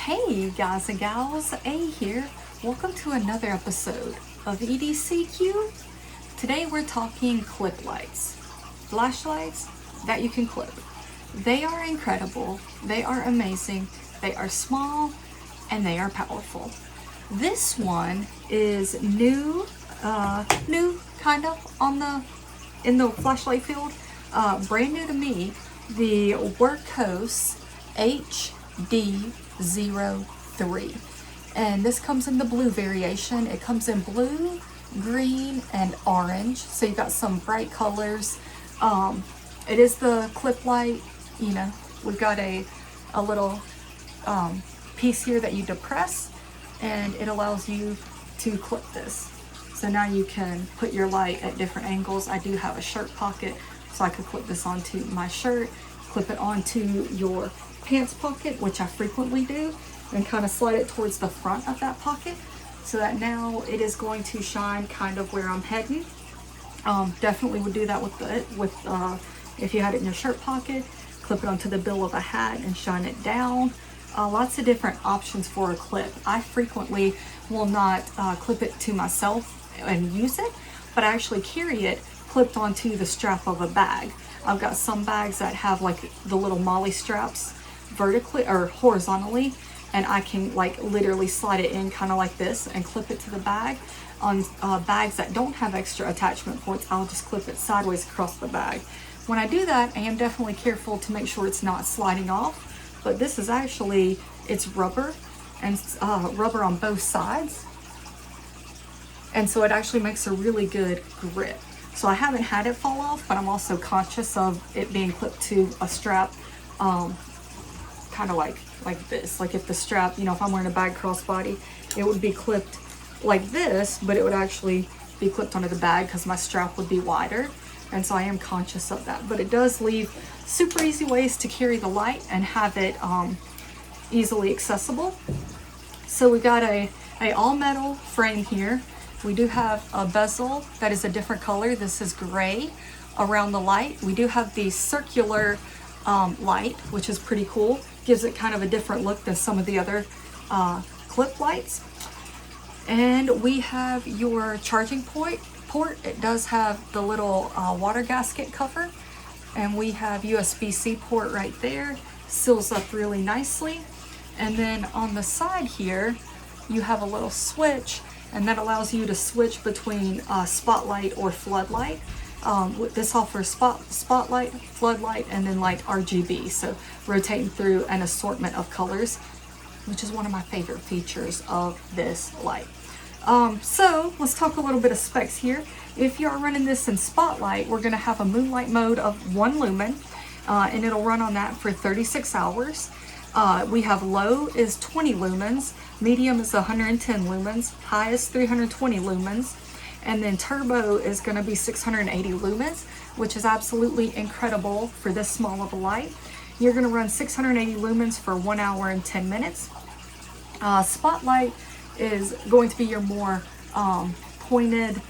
Hey guys and gals, A here. Welcome to another episode of EDCQ. Today we're talking clip lights, flashlights that you can clip. They are incredible, they are amazing, they are small, and they are powerful. This one is new kind of in the flashlight field, brand new to me, the Wurkkos HD03. And this comes in the blue variation. It comes in blue, green, and orange. So you got some bright colors. It is the clip light, we've got a little piece here that you depress, and it allows you to clip this. So now you can put your light at different angles. I do have a shirt pocket, so I could clip this onto my shirt, clip it onto your pants pocket, which I frequently do, and kind of slide it towards the front of that pocket so that now it is going to shine kind of where I'm heading. Definitely would do that if you had it in your shirt pocket, clip it onto the bill of a hat and shine it down. Lots of different options for a clip. I frequently will not clip it to myself and use it, but I actually carry it clipped onto the strap of a bag. I've got some bags that have like the little molly straps vertically or horizontally, and I can like literally slide it in kind of like this and clip it to the bag. On bags that don't have extra attachment points, I'll just clip it sideways across the bag. When I do that, I am definitely careful to make sure it's not sliding off, but this is actually, it's rubber and rubber on both sides, and so it actually makes a really good grip. So I haven't had it fall off, but I'm also conscious of it being clipped to a strap, kind of like this. Like if the strap, if I'm wearing a bag crossbody, it would be clipped like this, but it would actually be clipped onto the bag because my strap would be wider. And so I am conscious of that. But it does leave super easy ways to carry the light and have it easily accessible. So we got a all metal frame here. We do have a bezel that is a different color. This is gray around the light. We do have the circular light, which is pretty cool. Gives it kind of a different look than some of the other clip lights. And we have your charging port. It does have the little water gasket cover. And we have USB-C port right there. Seals up really nicely. And then on the side here, you have a little switch, and that allows you to switch between spotlight or floodlight. This offers spotlight, floodlight, and then like RGB, so rotating through an assortment of colors, which is one of my favorite features of this light. So let's talk a little bit of specs here. If you are running this in spotlight, we're going to have a moonlight mode of 1 lumen, and it'll run on that for 36 hours. We have low is 20 lumens, medium is 110 lumens, high is 320 lumens, and then turbo is going to be 680 lumens, which is absolutely incredible for this small of a light. You're going to run 680 lumens for 1 hour and 10 minutes. Spotlight is going to be your more pointed,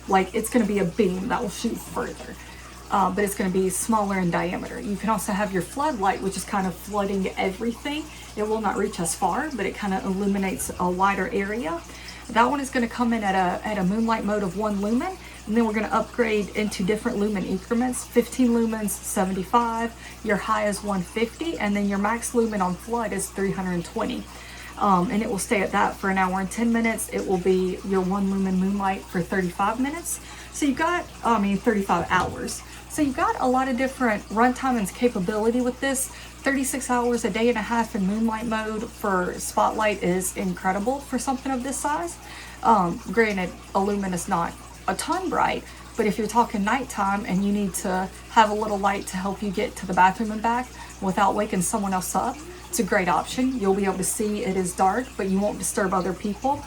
like it's going to be a beam that will shoot further. But it's going to be smaller in diameter. You can also have your floodlight, which is kind of flooding everything. It will not reach as far, but it kind of illuminates a wider area. That one is going to come in at a moonlight mode of 1 lumen, and then we're going to upgrade into different lumen increments. 15 lumens, 75, your high is 150, and then your max lumen on flood is 320. And it will stay at that for 1 hour and 10 minutes. It will be your 1 lumen moonlight for 35 minutes. So you've got, 35 hours. So you've got a lot of different runtime and capability with this. 36 hours, a day and a half in moonlight mode for spotlight is incredible for something of this size. Granted, a lumen is not a ton bright, but if you're talking nighttime and you need to have a little light to help you get to the bathroom and back without waking someone else up, it's a great option. You'll be able to see it is dark, but you won't disturb other people.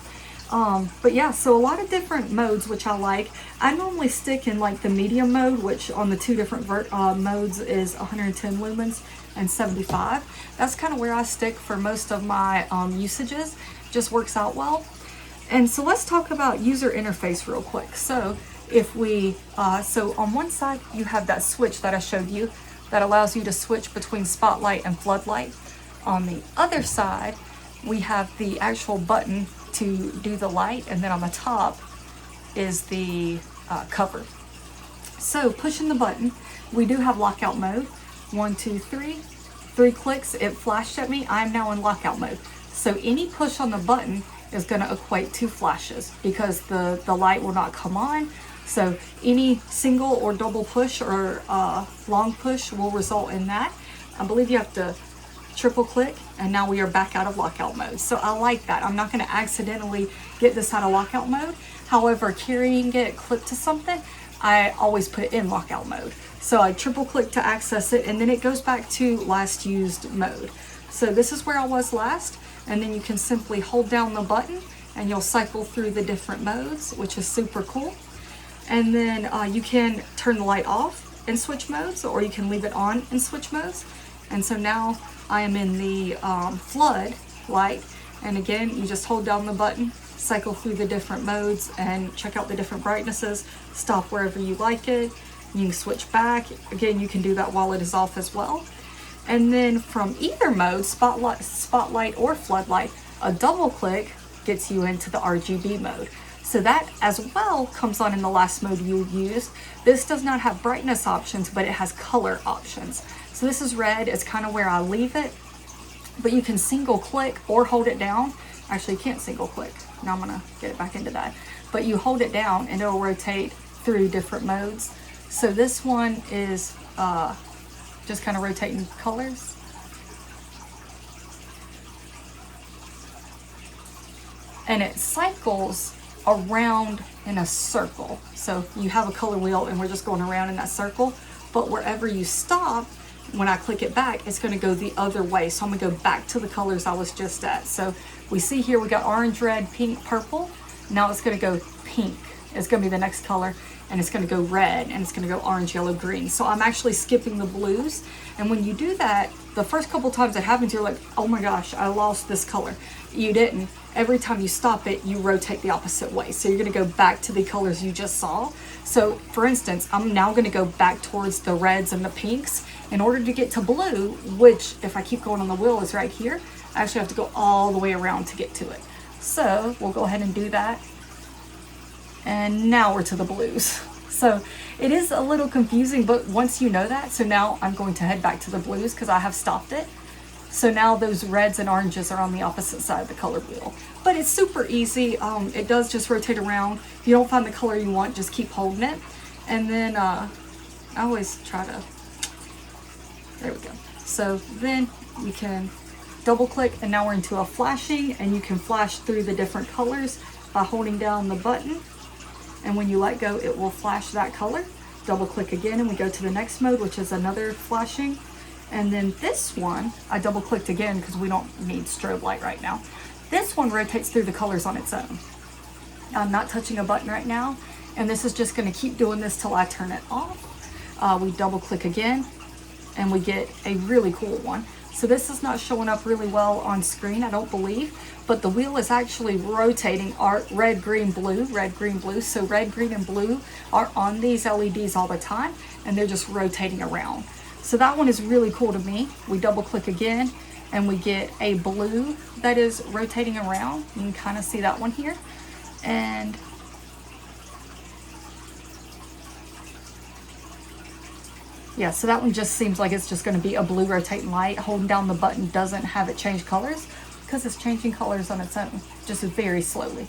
But yeah, so a lot of different modes, which I like. I normally stick in like the medium mode, which on the 2 different modes is 110 lumens and 75. That's kind of where I stick for most of my usages. Just works out well. And so let's talk about user interface real quick. So if we, so on one side you have that switch that I showed you that allows you to switch between spotlight and floodlight. On the other side, we have the actual button to do the light, and then on the top is the cover. So pushing the button, we do have lockout mode. 1, 2, 3, 3 clicks, it flashed at me. I'm now in lockout mode. So any push on the button is going to equate to flashes because the light will not come on. So any single or double push or long push will result in that. I believe you have to triple click, and now we are back out of lockout mode. So I like that. I'm not going to accidentally get this out of lockout mode. However, carrying it clipped to something, I always put it in lockout mode. So I triple click to access it, and then it goes back to last used mode. So this is where I was last, and then you can simply hold down the button and you'll cycle through the different modes, which is super cool. And then you can turn the light off and switch modes, or you can leave it on and switch modes. And so now I am in the flood light, and again, you just hold down the button, cycle through the different modes and check out the different brightnesses, stop wherever you like it. You can switch back. Again, you can do that while it is off as well. And then from either mode, spotlight or floodlight, a double click gets you into the RGB mode. So that as well comes on in the last mode you used. This does not have brightness options, but it has color options. So this is red, it's kind of where I leave it, but you can single click or hold it down. Actually, you can't single click. Now I'm gonna get it back into that. But you hold it down and it'll rotate through different modes. So this one is just kind of rotating colors. And it cycles around in a circle. So you have a color wheel and we're just going around in that circle, but wherever you stop, when I click it back, it's going to go the other way. So I'm going to go back to the colors I was just at. So we see here we got orange, red, pink, purple. Now it's going to go pink. It's going to be the next color, and it's going to go red, and it's going to go orange, yellow, green. So I'm actually skipping the blues. And when you do that, the first couple times it happens, you're like, oh my gosh, I lost this color. You didn't. Every time you stop it, you rotate the opposite way. So you're going to go back to the colors you just saw. So for instance, I'm now going to go back towards the reds and the pinks in order to get to blue, which if I keep going on the wheel is right here. I actually have to go all the way around to get to it. So we'll go ahead and do that. And now we're to the blues. So it is a little confusing, but once you know that, so now I'm going to head back to the blues because I have stopped it. So now those reds and oranges are on the opposite side of the color wheel. But it's super easy. It does just rotate around. If you don't find the color you want, just keep holding it. And then I always try to, there we go. So then you can double click, and now we're into a flashing, and you can flash through the different colors by holding down the button. And when you let go, it will flash that color. Double click again, and we go to the next mode, which is another flashing. And then this one, I double clicked again because we don't need strobe light right now. This one rotates through the colors on its own. I'm not touching a button right now, and this is just going to keep doing this till I turn it off. We double click again, and we get a really cool one. So this is not showing up really well on screen, I don't believe, but the wheel is actually rotating our red, green, blue, red, green, blue. So red, green, and blue are on these LEDs all the time, and they're just rotating around. So that one is really cool to me. We double click again, and we get a blue that is rotating around. You can kind of see that one here. And yeah, so that one just seems like it's just going to be a blue rotating light. Holding down the button doesn't have it change colors because it's changing colors on its own, just very slowly.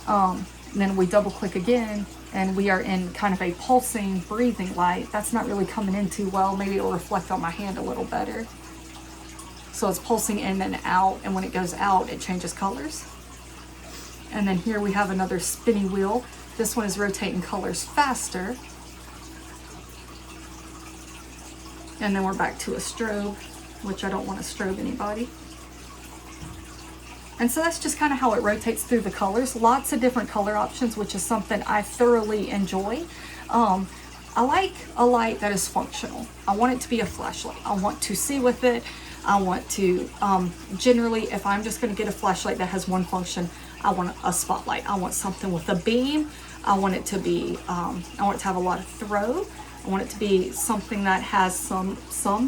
Then we double click again, and we are in kind of a pulsing, breathing light. That's not really coming in too well. Maybe it'll reflect on my hand a little better. So it's pulsing in and out, and when it goes out, it changes colors. And then here we have another spinny wheel. This one is rotating colors faster. And then we're back to a strobe, which I don't want to strobe anybody. And so that's just kind of how it rotates through the colors. Lots of different color options, which is something I thoroughly enjoy. I like a light that is functional. I want it to be a flashlight. I want to see with it. I want to, generally, if I'm just going to get a flashlight that has one function, I want a spotlight. I want something with a beam. I want it to be, I want it to have a lot of throw. I want it to be something that has some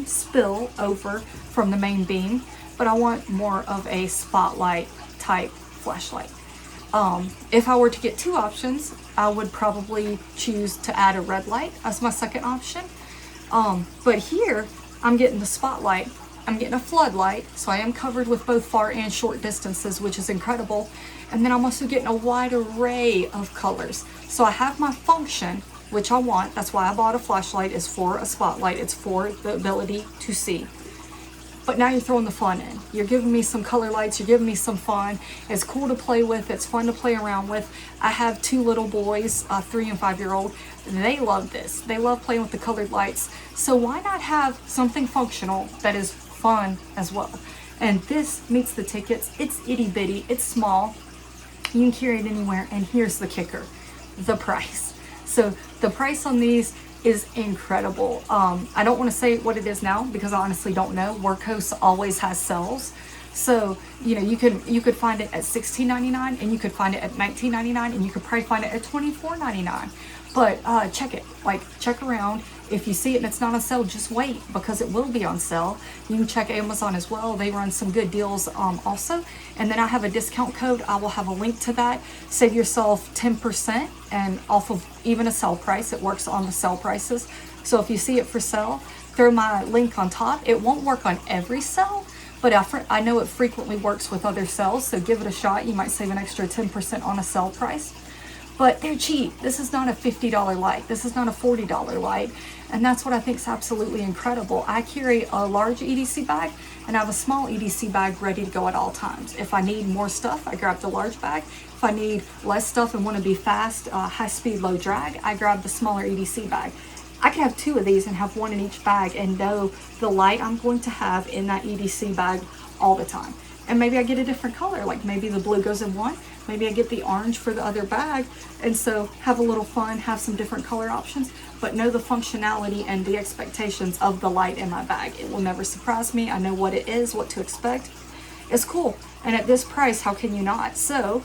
spill over from the main beam, but I want more of a spotlight type flashlight. If I were to get two options, I would probably choose to add a red light as my second option. But here, I'm getting the spotlight, I'm getting a floodlight, so I am covered with both far and short distances, which is incredible. And then I'm also getting a wide array of colors. So I have my function, which I want. That's why I bought a flashlight, is for a spotlight. It's for the ability to see. But now you're throwing the fun in. You're giving me some color lights, you're giving me some fun. It's cool to play with, it's fun to play around with. I have two little boys, 3 and 5-year-old. They love this. They love playing with the colored lights. So why not have something functional that is fun as well? And this meets the tickets. It's itty bitty, it's small. You can carry it anywhere, and here's the kicker, the price. So the price on these is incredible. I don't want to say what it is now because I honestly don't know. Wurkkos always has sales. So, you know, you could find it at $16.99 and you could find it at $19.99 and you could probably find it at $24.99. But check it, like check around. If you see it and it's not on sale, just wait because it will be on sale. You can check Amazon as well. They run some good deals also. And then I have a discount code. I will have a link to that. Save yourself 10% and off of even a sale price. It works on the sale prices. So if you see it for sale, throw my link on top. It won't work on every sale, but I know it frequently works with other sales. So give it a shot. You might save an extra 10% on a sale price. But they're cheap. This is not a $50 light. This is not a $40 light. And that's what I think is absolutely incredible. I carry a large EDC bag and I have a small EDC bag ready to go at all times. If I need more stuff, I grab the large bag. If I need less stuff and want to be fast, high speed, low drag, I grab the smaller EDC bag. I can have two of these and have one in each bag and know the light I'm going to have in that EDC bag all the time. And maybe I get a different color, like maybe the blue goes in one, maybe I get the orange for the other bag, and so have a little fun, have some different color options, but know the functionality and the expectations of the light in my bag. It will never surprise me. I know what it is, what to expect. It's cool, and at this price, how can you not? So,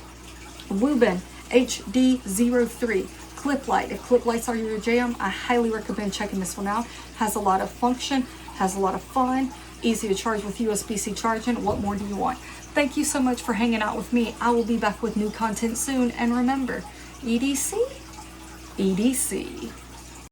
Wurkkos HD03 clip light. If clip lights are your jam, I highly recommend checking this one out. Has a lot of function, has a lot of fun, easy to charge with USB-C charging. What more do you want? Thank you so much for hanging out with me. I will be back with new content soon. And remember, EDC, EDC.